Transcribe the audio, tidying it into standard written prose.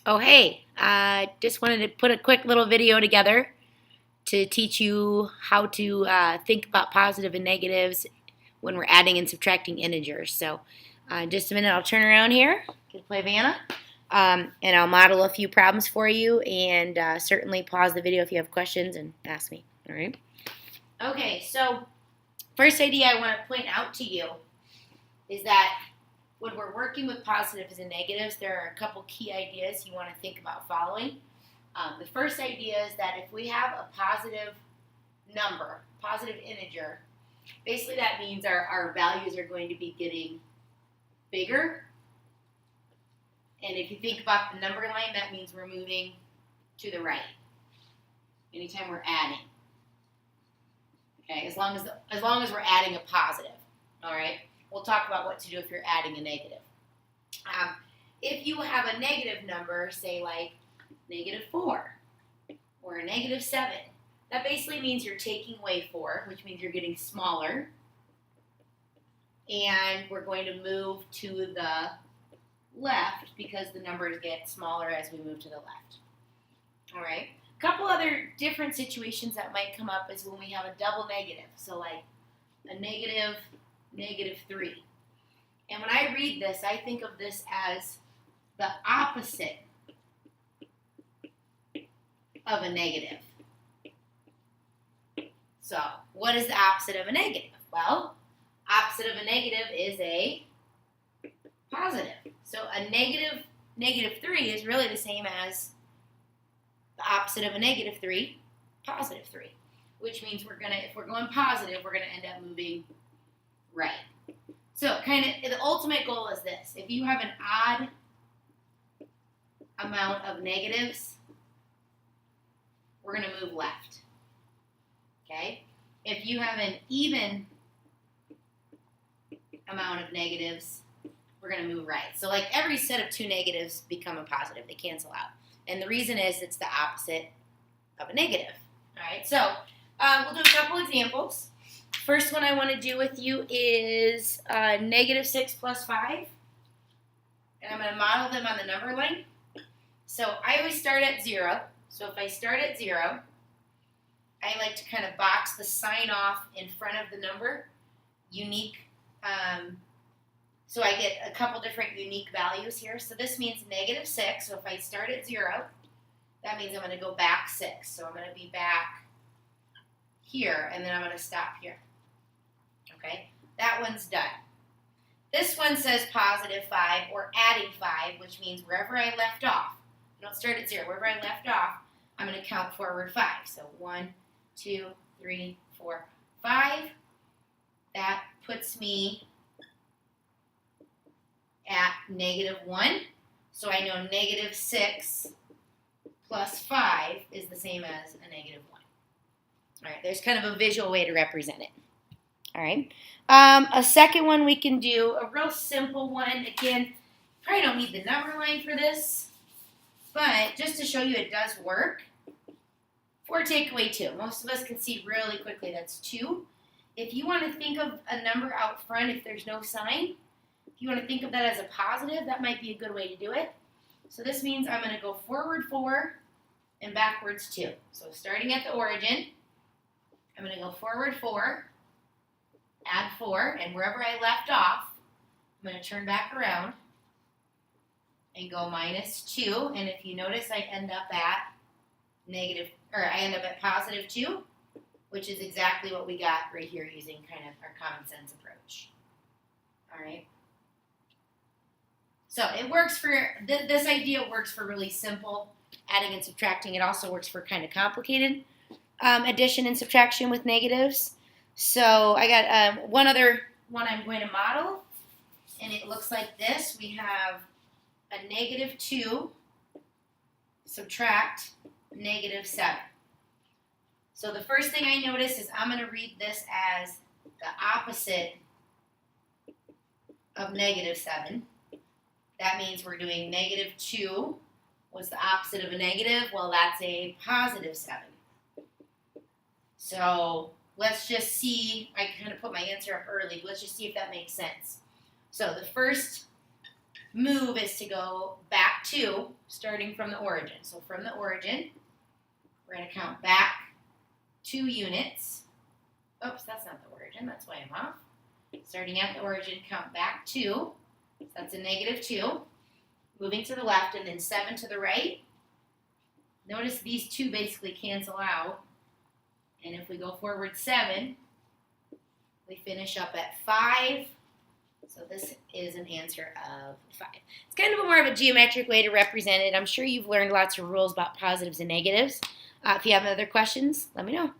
Oh, hey, just wanted to put a quick little video together to teach you how to think about positive and negatives when we're adding and subtracting integers. So, just a minute, I'll turn around here, get play Vanna, and I'll model a few problems for you, and certainly pause the video if you have questions and ask me. All right? Okay, so first idea I want to point out to you is that when we're working with positives and negatives, there are a couple key ideas you want to think about following. The first idea is that if we have a positive number, positive integer, basically that means our values are going to be getting bigger. And if you think about the number line, that means we're moving to the right anytime we're adding. Okay, as long as we're adding a positive, all right? We'll talk about what to do if you're adding a negative. If you have a negative number, say like -4 or a -7, that basically means you're taking away 4, which means you're getting smaller. And we're going to move to the left because the numbers get smaller as we move to the left. All right. A couple other different situations that might come up is when we have a double negative. So like a -3. And when I read this, I think of this as the opposite of a negative. So, what is the opposite of a negative? Well, opposite of a negative is a positive. So, a -3 is really the same as the opposite of a -3, +3, which means if we're going positive, we're gonna end up moving right. So the ultimate goal is this. If you have an odd amount of negatives, we're going to move left. Okay? If you have an even amount of negatives, we're going to move right. So like every set of 2 negatives become a positive. They cancel out. And the reason is it's the opposite of a negative. All right? So we'll do a couple examples. First one I want to do with you is -6 plus 5. And I'm going to model them on the number line. So I always start at 0. So if I start at 0, I like to kind of box the sign off in front of the number. Unique. So I get a couple different unique values here. So this means -6. So if I start at 0, that means I'm going to go back 6. So I'm going to be back here, and then I'm going to stop here. Okay, that one's done. This one says +5 or adding 5, which means wherever I left off, I don't start at 0, wherever I left off, I'm going to count forward 5. So 1, 2, 3, 4, 5. That puts me at -1. So I know -6 plus 5 is the same as a -1. All right, there's kind of a visual way to represent it. All right. A second one we can do, a real simple one. Again, probably don't need the number line for this, but just to show you it does work. 4 take away 2. Most of us can see really quickly that's 2. If you want to think of a number out front, if there's no sign, if you want to think of that as a positive, that might be a good way to do it. So this means I'm going to go forward 4 and backwards 2. So starting at the origin, I'm going to go forward 4, add 4, and wherever I left off, I'm going to turn back around and go -2. And if you notice, I end up at +2, which is exactly what we got right here using kind of our common sense approach. All right. So it works for, this idea works for really simple adding and subtracting. It also works for kind of complicated addition and subtraction with negatives. So I got one other one I'm going to model, and it looks like this. We have a -2 subtract -7. So the first thing I notice is I'm going to read this as the opposite of -7. That means we're doing -2. What's the opposite of a negative? Well, that's a +7. So let's just see. I kind of put my answer up early. Let's just see if that makes sense. So the first move is to go back 2, starting from the origin. So from the origin, we're going to count back 2 units. Oops, that's not the origin. That's why I'm off. Starting at the origin, count back 2. So that's a negative 2. Moving to the left, and then 7 to the right. Notice these 2 basically cancel out. And if we go forward 7, we finish up at 5. So this is an answer of 5. It's kind of more of a geometric way to represent it. I'm sure you've learned lots of rules about positives and negatives. If you have other questions, let me know.